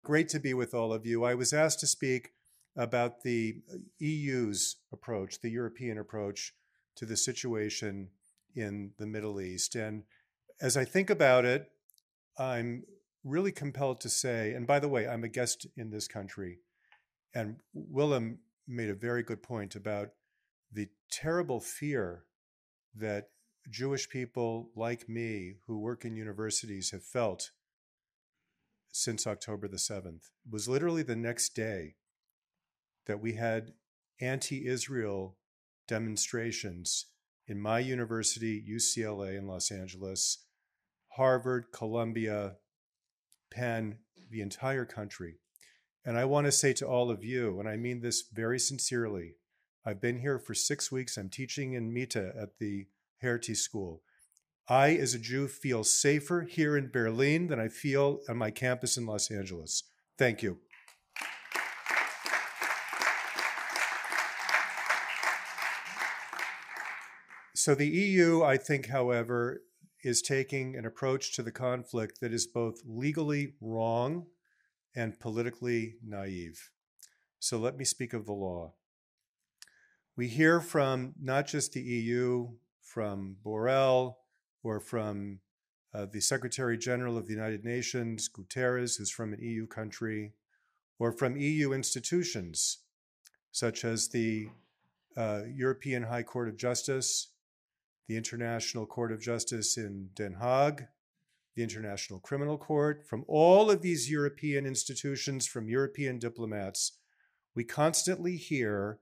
Great to be with all of you. I was asked to speak about the EU's approach, the European approach to the situation in the Middle East. And as I think about it, I'm really compelled to say, and by the way, I'm a guest in this country, and Willem made a very good point about the terrible fear that Jewish people like me who work in universities have felt since October the 7th. It was literally the next day that we had anti-Israel demonstrations in my university, UCLA in Los Angeles, Harvard, Columbia, Penn, the entire country. And I want to say to all of you, and I mean this very sincerely, I've been here for 6 weeks. I'm teaching in Mitte at the Hertie School. I, as a Jew, feel safer here in Berlin than I feel on my campus in Los Angeles. Thank you. So the EU, I think, however, is taking an approach to the conflict that is both legally wrong and politically naive. So let me speak of the law. We hear from not just the EU, from Borrell, or from the Secretary General of the United Nations, Guterres, who's from an EU country, or from EU institutions, such as the European High Court of Justice, the International Court of Justice in Den Haag, the International Criminal Court. From all of these European institutions, from European diplomats, we constantly hear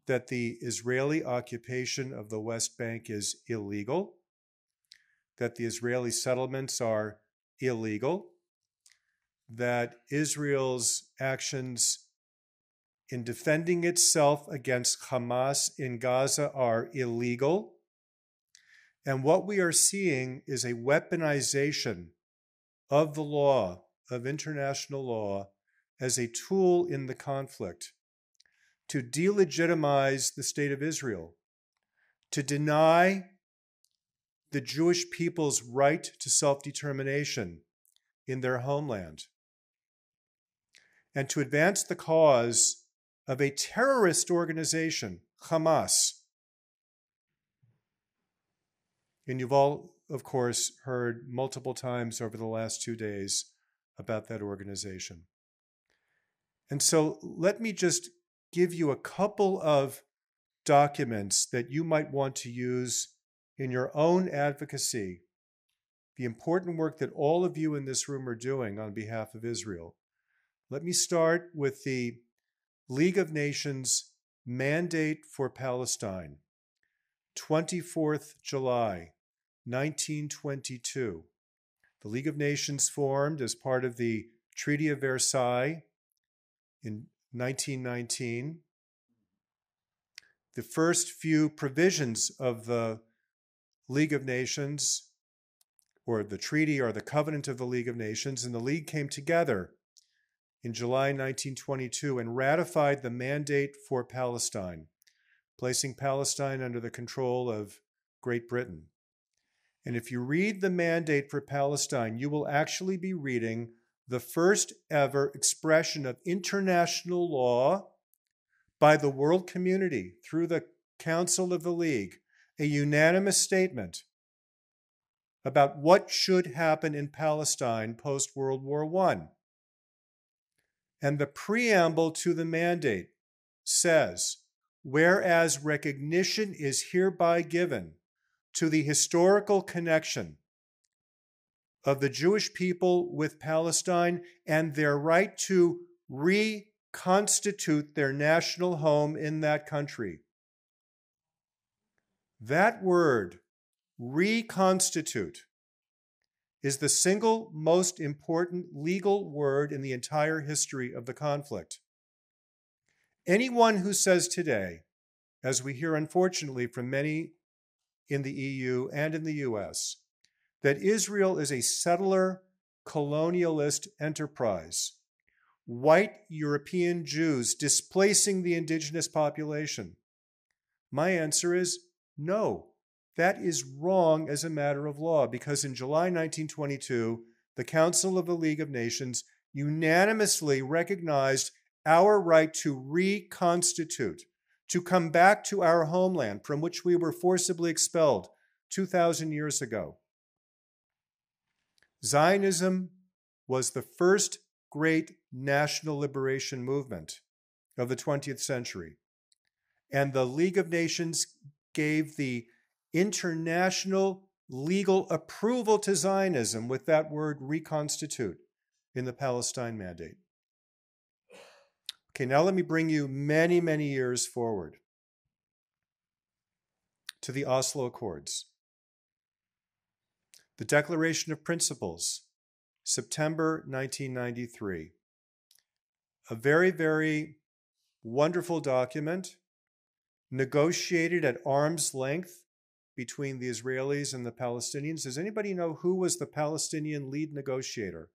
that the Israeli occupation of the West Bank is illegal, that the Israeli settlements are illegal, that Israel's actions in defending itself against Hamas in Gaza are illegal. And what we are seeing is a weaponization of the law, of international law, as a tool in the conflict to delegitimize the state of Israel, to deny the Jewish people's right to self-determination in their homeland, and to advance the cause of a terrorist organization, Hamas. And you've all, of course, heard multiple times over the last 2 days about that organization. And so let me just give you a couple of documents that you might want to use in your own advocacy, the important work that all of you in this room are doing on behalf of Israel. Let me start with the League of Nations Mandate for Palestine, 24th July, 1922. The League of Nations formed as part of the Treaty of Versailles in 1919. The first few provisions of the League of Nations, or the treaty or the covenant of the League of Nations, and the League came together in July 1922 and ratified the Mandate for Palestine, placing Palestine under the control of Great Britain. And if you read the Mandate for Palestine, you will actually be reading the first ever expression of international law by the world community through the Council of the League, a unanimous statement about what should happen in Palestine post-World War I. And the preamble to the mandate says, whereas recognition is hereby given to the historical connection of the Jewish people with Palestine and their right to reconstitute their national home in that country. That word, reconstitute, is the single most important legal word in the entire history of the conflict. Anyone who says today, as we hear unfortunately from many in the EU and in the US, that Israel is a settler colonialist enterprise, white European Jews displacing the indigenous population, my answer is no. That is wrong as a matter of law, because in July 1922, the Council of the League of Nations unanimously recognized our right to reconstitute, to come back to our homeland from which we were forcibly expelled 2,000 years ago. Zionism was the first great national liberation movement of the 20th century. And the League of Nations gave the international legal approval to Zionism with that word reconstitute in the Palestine Mandate. Okay, now let me bring you many, many years forward to the Oslo Accords. The Declaration of Principles, September 1993. A very, very wonderful document, negotiated at arm's length between the Israelis and the Palestinians. Does anybody know who was the Palestinian lead negotiator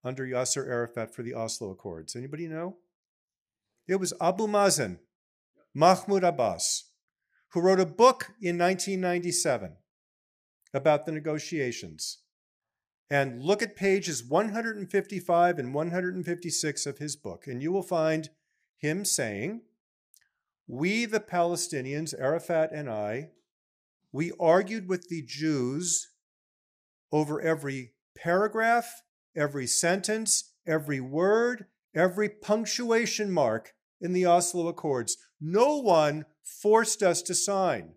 under Yasser Arafat for the Oslo Accords? Anybody know? It was Abu Mazen, Mahmoud Abbas, who wrote a book in 1997 about the negotiations. And look at pages 155 and 156 of his book, and you will find him saying, "We, the Palestinians, Arafat and I, we argued with the Jews over every paragraph, every sentence, every word, every punctuation mark in the Oslo Accords. No one forced us to sign.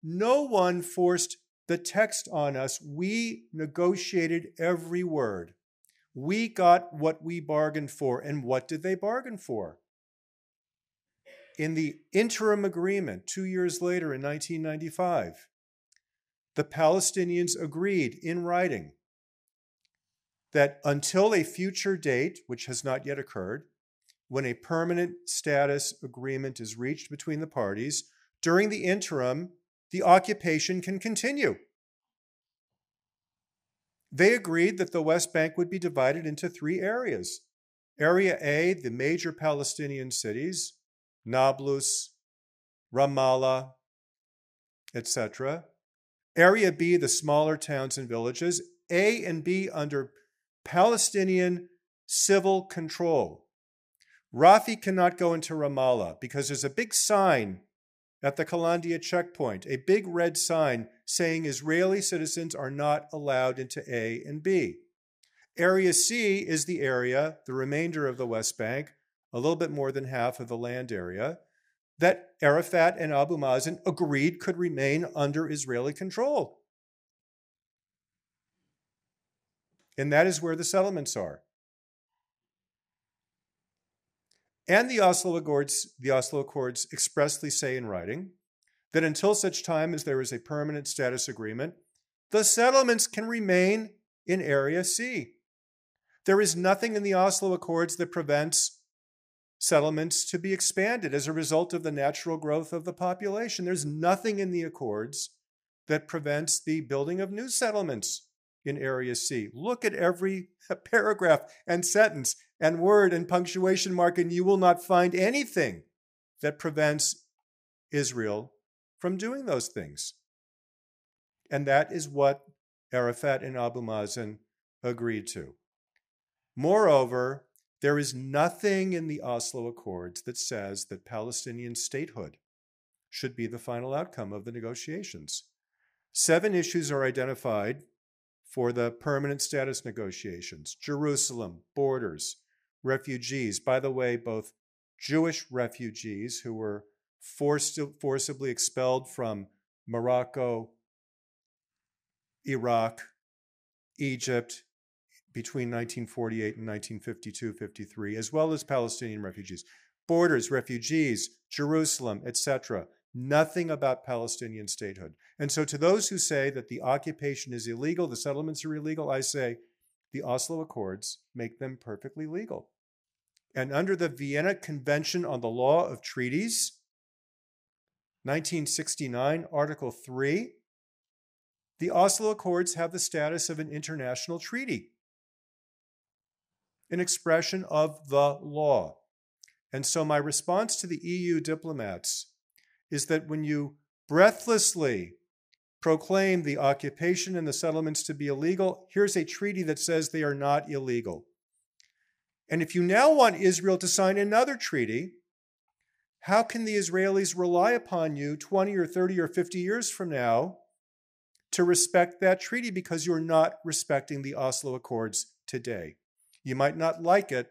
No one forced the text on us. We negotiated every word. We got what we bargained for." And what did they bargain for? In the Interim Agreement 2 years later in 1995, the Palestinians agreed in writing that until a future date, which has not yet occurred, when a permanent status agreement is reached between the parties, during the interim, the occupation can continue. They agreed that the West Bank would be divided into 3 areas. Area A, the major Palestinian cities, Nablus, Ramallah, etc. Area B, the smaller towns and villages. A and B under Palestinian civil control. Rafi cannot go into Ramallah because there's a big sign at the Kalandia checkpoint, a big red sign saying Israeli citizens are not allowed into A and B. Area C is the area, the remainder of the West Bank, a little bit more than half of the land area, that Arafat and Abu Mazen agreed could remain under Israeli control. And that is where the settlements are. And the Oslo Accords expressly say in writing that until such time as there is a permanent status agreement, the settlements can remain in Area C. There is nothing in the Oslo Accords that prevents settlements to be expanded as a result of the natural growth of the population. There's nothing in the Accords that prevents the building of new settlements in Area C. Look at every paragraph and sentence and word and punctuation mark, and you will not find anything that prevents Israel from doing those things. And that is what Arafat and Abu Mazen agreed to. Moreover, there is nothing in the Oslo Accords that says that Palestinian statehood should be the final outcome of the negotiations. 7 issues are identified for the permanent status negotiations: Jerusalem, borders, refugees. By the way, both Jewish refugees who were forcibly expelled from Morocco, Iraq, Egypt, between 1948 and 1952-53, as well as Palestinian refugees. Borders, refugees, Jerusalem, etc. Nothing about Palestinian statehood. And so to those who say that the occupation is illegal, the settlements are illegal, I say the Oslo Accords make them perfectly legal. And under the Vienna Convention on the Law of Treaties, 1969, Article 3, the Oslo Accords have the status of an international treaty, an expression of the law. And so my response to the EU diplomats is that when you breathlessly proclaim the occupation and the settlements to be illegal, here's a treaty that says they are not illegal. And if you now want Israel to sign another treaty, how can the Israelis rely upon you 20 or 30 or 50 years from now to respect that treaty because you're not respecting the Oslo Accords today? You might not like it,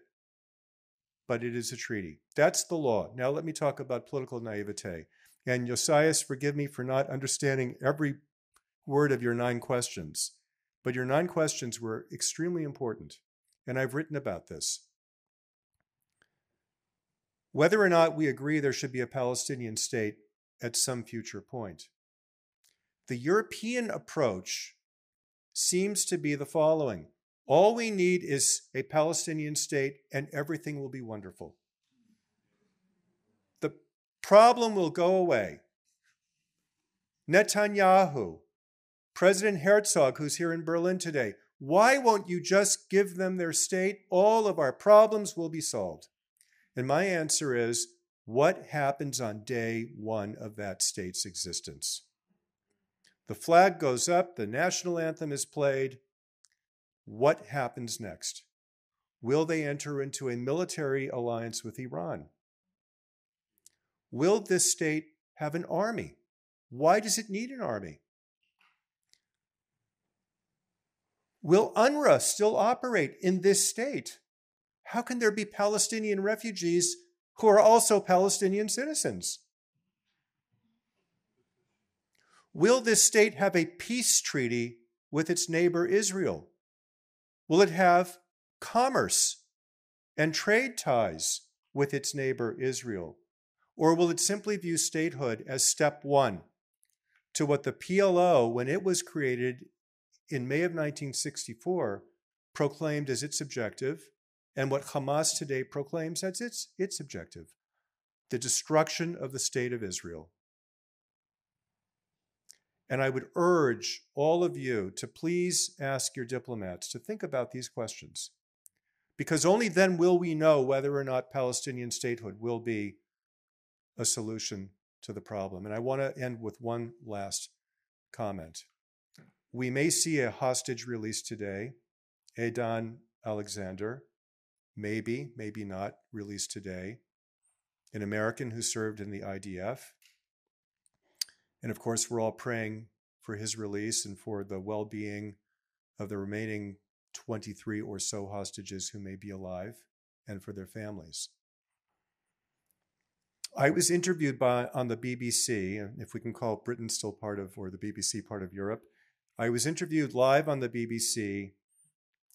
but it is a treaty. That's the law. Now let me talk about political naivete. And Josias, forgive me for not understanding every word of your 9 questions, but your 9 questions were extremely important, and I've written about this. Whether or not we agree there should be a Palestinian state at some future point, the European approach seems to be the following. All we need is a Palestinian state and everything will be wonderful. The problem will go away. Netanyahu, President Herzog, who's here in Berlin today, why won't you just give them their state? All of our problems will be solved. And my answer is, what happens on day 1 of that state's existence? The flag goes up, the national anthem is played. What happens next? Will they enter into a military alliance with Iran? Will this state have an army? Why does it need an army? Will UNRWA still operate in this state? How can there be Palestinian refugees who are also Palestinian citizens? Will this state have a peace treaty with its neighbor Israel? Will it have commerce and trade ties with its neighbor Israel? Or will it simply view statehood as step 1 to what the PLO, when it was created in May of 1964, proclaimed as its objective, and what Hamas today proclaims as its objective, the destruction of the state of Israel? And I would urge all of you to please ask your diplomats to think about these questions, because only then will we know whether or not Palestinian statehood will be a solution to the problem. And I want to end with one last comment. We may see a hostage released today, Edan Alexander, maybe not released today, an American who served in the IDF. And of course, we're all praying for his release and for the well-being of the remaining 23 or so hostages who may be alive and for their families. I was interviewed on the BBC, if we can call Britain still part of, or the BBC part of Europe. I was interviewed live on the BBC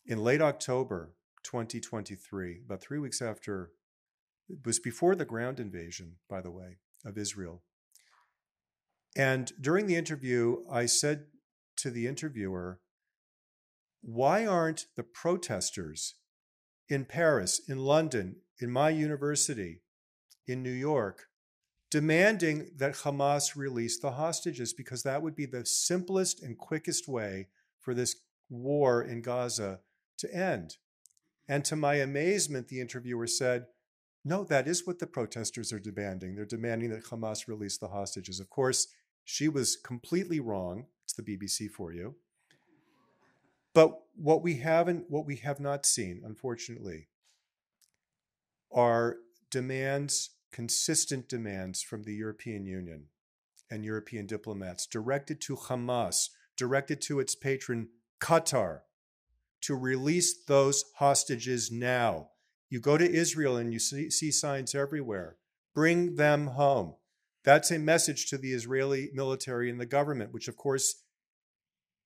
in late October 2023, about 3 weeks after, it was before the ground invasion, by the way, of Israel. And during the interview, I said to the interviewer, why aren't the protesters in Paris, in London, in my university, in New York, demanding that Hamas release the hostages? Because that would be the simplest and quickest way for this war in Gaza to end. And to my amazement, the interviewer said, no, that is what the protesters are demanding. They're demanding that Hamas release the hostages. Of course, she was completely wrong. It's the BBC for you. But what we have not seen, unfortunately, are demands, consistent demands from the European Union and European diplomats directed to Hamas, directed to its patron Qatar, to release those hostages now. You go to Israel and you see signs everywhere. Bring them home. That's a message to the Israeli military and the government, which of course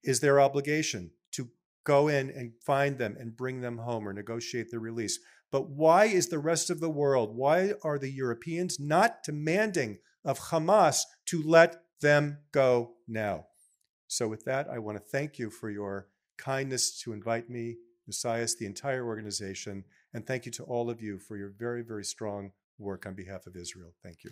is their obligation to go in and find them and bring them home or negotiate the release. But why is the rest of the world, why are the Europeans not demanding of Hamas to let them go now? So with that, I want to thank you for your kindness to invite me, Messias, the entire organization, and thank you to all of you for your very, very strong work on behalf of Israel. Thank you.